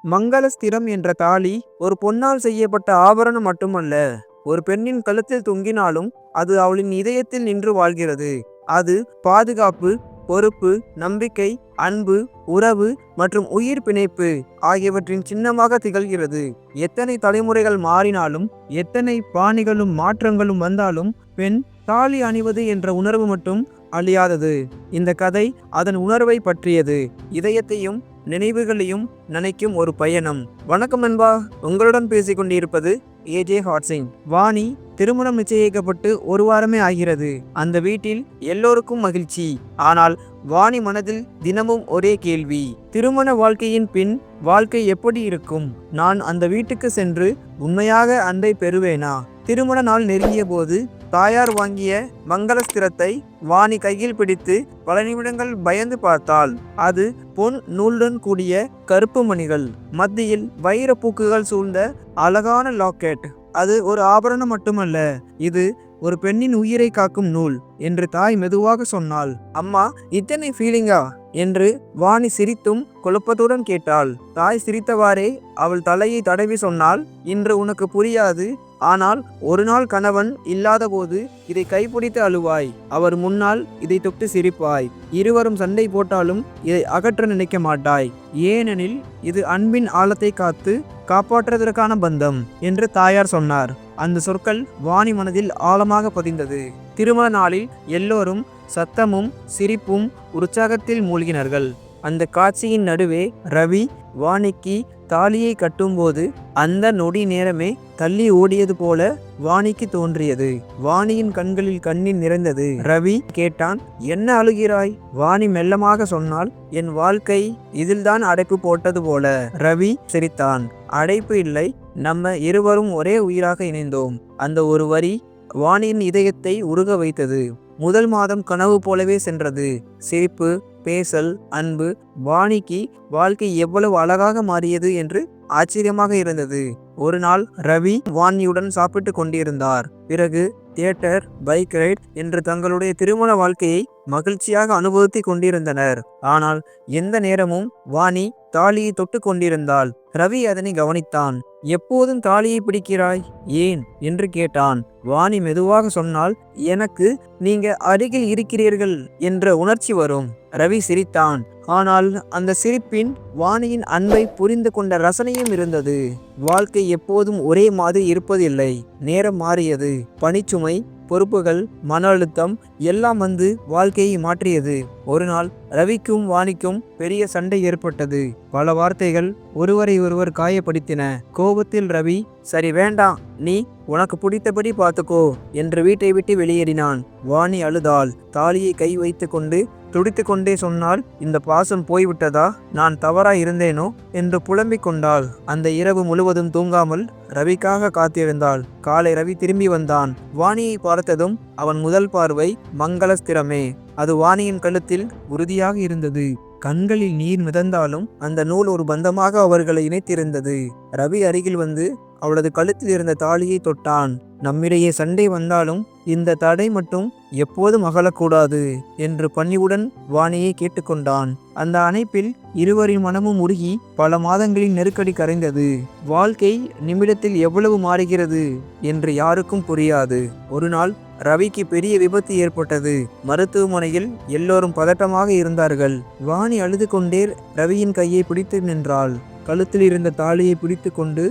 மங்களஸ்திரம் என்ற தாலி ஒரு பொன்னால் செய்யப்பட்ட ஆபரணம் மட்டுமல்ல. ஒரு பெண்ணின் கழுத்தில் தொங்கினாலும் அது அவளின் இதயத்தில் நின்று வாழ்கிறது. அது பாதுகாப்பு, பொறுப்பு, நம்பிக்கை, அன்பு, உறவு மற்றும் உயிர் பிணைப்பு ஆகியவற்றின் சின்னமாக திகழ்கிறது. எத்தனை தலைமுறைகள் மாறினாலும், எத்தனை பாணிகளும் மாற்றங்களும் வந்தாலும், பெண் தாலி அணிவது என்ற உணர்வு மட்டும் அழியாதது. இந்த கதை அதன் உணர்வை பற்றியது, இதயத்தையும் நினைவுகளையும் நினைக்கும் ஒரு பயணம். வணக்கம் நண்பா, உங்களுடன் பேசிக் கொண்டிருப்பது ஏஜே ஹாட்சிங். வாணி திருமணம் நிச்சயிக்கப்பட்டு ஒரு வாரமே ஆகிறது. அந்த வீட்டில் எல்லோருக்கும் மகிழ்ச்சி. ஆனால் வாணி மனதில் தினமும் ஒரே கேள்வி: திருமண வாழ்க்கையின் பின் வாழ்க்கை எப்படி இருக்கும்? நான் அந்த வீட்டுக்கு சென்று உண்மையாக அன்பை பெறுவேனா? திருமண நாள் நெருங்கிய போது தாயார் வாங்கிய மங்களஸ்திரத்தை வாணி கையில் பிடித்து பல நிமிடங்கள் பயந்து பார்த்தாள். அது பொன் நூலுடன் கூடிய கருப்பு மணிகள், மத்தியில் வைர பூக்குகள் சூழ்ந்த அழகான லாக்கெட். அது ஒரு ஆபரணம் மட்டுமல்ல, இது ஒரு பெண்ணின் உயிரை காக்கும் நூல் என்று தாய் மெதுவாக சொன்னாள். அம்மா, இத்தனை ஃபீலிங்கா என்று வாணி சிரித்தும் குழப்பத்துடன் கேட்டாள். தாய் சிரித்தவாறே அவள் தலையை தடவி சொன்னாள், இன்று உனக்கு புரியாது, ஆனால் ஒரு நாள் கணவன் இல்லாத போது இதை கைப்பிடித்து அழுவாய். அவர் முன்னால் இதை தொட்டு சிரிப்பாய். இருவரும் சண்டை போட்டாலும் இதை அகற்ற நினைக்க மாட்டாய். ஏனெனில் இது அன்பின் ஆழத்தை காப்பாற்றுவதற்கான பந்தம் என்று தாயார் சொன்னார். அந்த சொற்கள் வாணி மனதில் ஆழமாக பதிந்தது. திருமண நாளில் எல்லோரும் சத்தமும் சிரிப்பும் உற்சாகத்தில் மூழ்கினார்கள். அந்த காட்சியின் நடுவே ரவி வாணிக்கு தாலியை கட்டும்போது அந்த நொடி நேரமே தள்ளி ஓடியது போல வாணிக்கு தோன்றியது. வாணியின் கண்களில் கண்ணீர் நிறைந்தது. ரவி கேட்டான், என்ன அழுகிறாய்? வாணி மெல்லமாக சொன்னால், என் வாழ்க்கை இதில்தான் அடைப்பு போட்டது போல. ரவி சிரித்தான். அடைப்பு இல்லை, நம்ம இருவரும் ஒரே உயிராக இணைந்தோம். அந்த ஒரு வரி வாணியின் இதயத்தை உருக வைத்தது. முதல் மாதம் கனவு போலவே சென்றது. சிரிப்பு, பேசல், அன்பு. வாணிக்கு வாழ்க்கை எவ்வளவு அழகாக மாறியது என்று ஆச்சரியமாக இருந்தது. ஒரு நாள் ரவி வாணியுடன் சாப்பிட்டு கொண்டிருந்தார். பிறகு தியேட்டர், பைக் ரைட் என்று தங்களுடைய திருமண வாழ்க்கையை மகிழ்ச்சியாக அனுபவித்துக் கொண்டிருந்தனர். ஆனால் எந்த நேரமும் வாணி தாலியை தொட்டு கொண்டிருந்தாள். ரவி அதனை கவனித்தான். எப்போதும் தாலியை பிடிக்கிறாய், ஏன் என்று கேட்டான். வாணி மெதுவாக சொன்னால், எனக்கு நீங்க அருகில் இருக்கிறீர்கள் என்ற உணர்ச்சி வரும். ரவி சிரித்தான். ஆனால் அந்த சிரிப்பின் வாணியின் அன்பை புரிந்து கொண்ட ரசனையும் இருந்தது. வாழ்க்கை எப்போதும் ஒரே மாதிரி இருப்பதில்லை. நேரம் மாறியது. பணிச்சுமை, பொறுப்புகள், மன அழுத்தம் எல்லாம் வந்து வாழ்க்கையை மாற்றியது. ஒரு நாள் ரவிக்கும் வாணிக்கும் பெரிய சண்டை ஏற்பட்டது. பல வார்த்தைகள் ஒருவரை ஒருவர் காயப்படுத்தின. கோபத்தில் ரவி, சரி வேண்டாம், நீ உனக்கு பிடித்தபடி பார்த்துக்கோ என்று வீட்டை விட்டு வெளியேறினான். வாணி அழுதாள். தாலியை கை வைத்து கொண்டு துடித்து கொண்டே சொன்னால், இந்த பாசம் போய்விட்டதா? நான் தவறா இருந்தேனோ என்று புலம்பிக் கொண்டாள். அந்த இரவு முழுவதும் தூங்காமல் ரவிக்காக காத்திருந்தாள். காலை ரவி திரும்பி வந்தான். வாணியை பார்த்ததும் அவன் முதல் பார்வை மங்களஸ்திரமே. அது வாணியின் கழுத்தில் உறுதியாக இருந்தது. கண்களில் நீர் மிதந்தாலும் அந்த நூல் ஒரு பந்தமாக அவர்களை இணைத்திருந்தது. ரவி அருகில் வந்து அவளது கழுத்தில் இருந்த தாலியை தொட்டான். நம்மிடையே சண்டை வந்தாலும் இந்த தடை மட்டும் எப்போதும் அகலக்கூடாது என்று பணிவுடன் வாணியை கேட்டுக்கொண்டான். அந்த அணைப்பில் இருவரின் மனமும் உருகி பல மாதங்களின் நெருக்கடி கரைந்தது. வாழ்க்கை நிமிடத்தில் எவ்வளவு மாறுகிறது என்று யாருக்கும் புரியாது. ஒரு நாள் ரவிக்கு பெரிய விபத்து ஏற்பட்டது. மருத்துவமனையில் எல்லோரும் பதட்டமாக இருந்தார்கள். வாணி அழுது கொண்டே ரவியின் கையை பிடித்து நின்றாள். கழுத்தில் இருந்த தாலியை பிடித்து கொண்டு,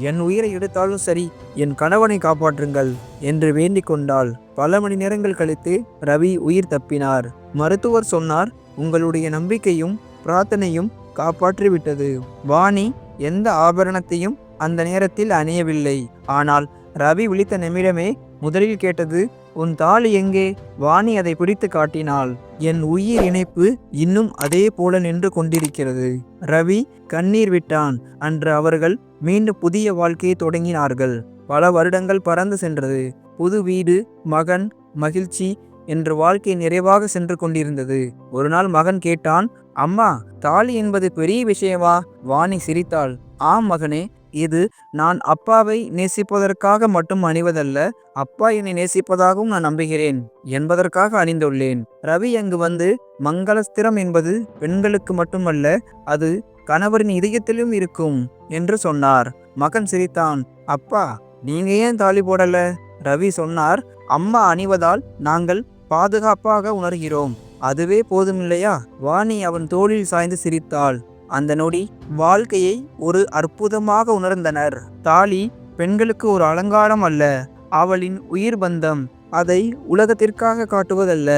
என் உயிரை எடுத்தாலும் சரி, என் கணவனை காப்பாற்றுங்கள் என்று வேண்டிக் கொண்டாள். பல மணி நேரங்கள் கழித்து ரவி உயிர் தப்பினார். மருத்துவர் சொன்னார், உங்களுடைய நம்பிக்கையும் பிரார்த்தனையும் காப்பாற்றிவிட்டது. வாணி எந்த ஆபரணத்தையும் அந்த நேரத்தில் அணியவில்லை. ஆனால் ரவி விழித்த நிமிடமே முதலில் கேட்டது, உன் தாலி எங்கே? வாணி அதை பிடித்து காட்டினாள். என் உயிர் இணைப்பு இன்னும் அதே போல நின்று கொண்டிருக்கிறது. ரவி கண்ணீர் விட்டான். அன்று அவர்கள் மீண்டும் புதிய வாழ்க்கையை தொடங்கினார்கள். பல வருடங்கள் பறந்து சென்றது. புது வீடு, மகன், மகிழ்ச்சி என்று வாழ்க்கை நிறைவாக சென்று கொண்டிருந்தது. ஒரு நாள் மகன் கேட்டான், அம்மா, தாலி என்பது பெரிய விஷயமா? வாணி சிரித்தாள். ஆம் மகனே, இது நான் அப்பாவை நேசிப்பதற்காக மட்டும் அணிவதல்ல, அப்பா என்னை நேசிப்பதாகவும் நான் நம்புகிறேன் என்பதற்காக அணிந்துள்ளேன். ரவி அங்கு வந்து, மங்களஸ்திரம் என்பது பெண்களுக்கு மட்டுமல்ல, அது கணவரின் இதயத்திலும் இருக்கும் என்று சொன்னார். மகன் சிரித்தான். அப்பா, நீங்க ஏன் தாலி போடல? ரவி சொன்னார். அம்மா அணிவதால் நாங்கள் பாதுகாப்பாக உணர்கிறோம். அதுவே போதுமில்லையா? வாணி அவன் தோளில் சாய்ந்து சிரித்தாள். அந்த நொடி வாழ்க்கையை ஒரு அற்புதமாக உணர்ந்தனர். தாலி பெண்களுக்கு ஒரு அலங்காரம் அல்ல, அவளின் உயிர் பந்தம். அதை உலகத்திற்காக காட்டுவதல்ல,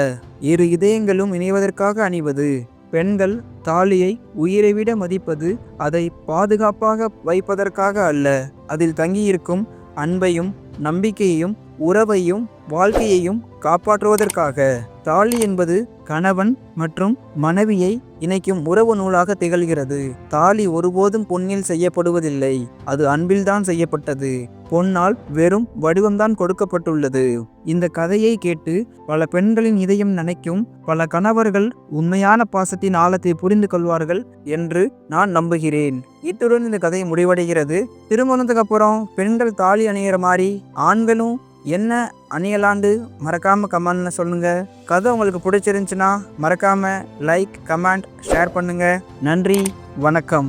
இரு இதயங்களும் இணைவதற்காக அணிவது. பெண்கள் தாலியை உயிரை விட மதிப்பது அதை பாதுகாப்பாக வைப்பதற்காக அல்ல, அதில் தங்கியிருக்கும் அன்பையும் நம்பிக்கையையும் உறவையும் வாழ்க்கையையும் காப்பாற்றுவதற்காக. தாலி என்பது கணவன் மற்றும் மனைவியை இணைக்கும் உறவு நூலாக திகழ்கிறது. தாலி ஒருபோதும் பொன்னில் செய்யப்படுவதில்லை, அது அன்பில்தான் செய்யப்பட்டது. பொன்னால் வெறும் வடிவம்தான் கொடுக்கப்பட்டுள்ளது. இந்த கதையை கேட்டு பல பெண்களின் இதயம் நினைக்கும், பல கணவர்கள் உண்மையான பாசத்தின் ஆழத்தை புரிந்து கொள்வார்கள் என்று நான் நம்புகிறேன். இத்துடன் இந்த கதை முடிவடைகிறது. திருமணத்துக்கு அப்புறம் பெண்கள் தாலி அணிகிற மாதிரி ஆண்களும் என்ன அணியலாண்டு மறக்காம கமெண்ட்ல சொல்லுங்க. கதை உங்களுக்கு பிடிச்சிருந்துச்சுன்னா மறக்காம லைக், கமெண்ட், ஷேர் பண்ணுங்க. நன்றி, வணக்கம்.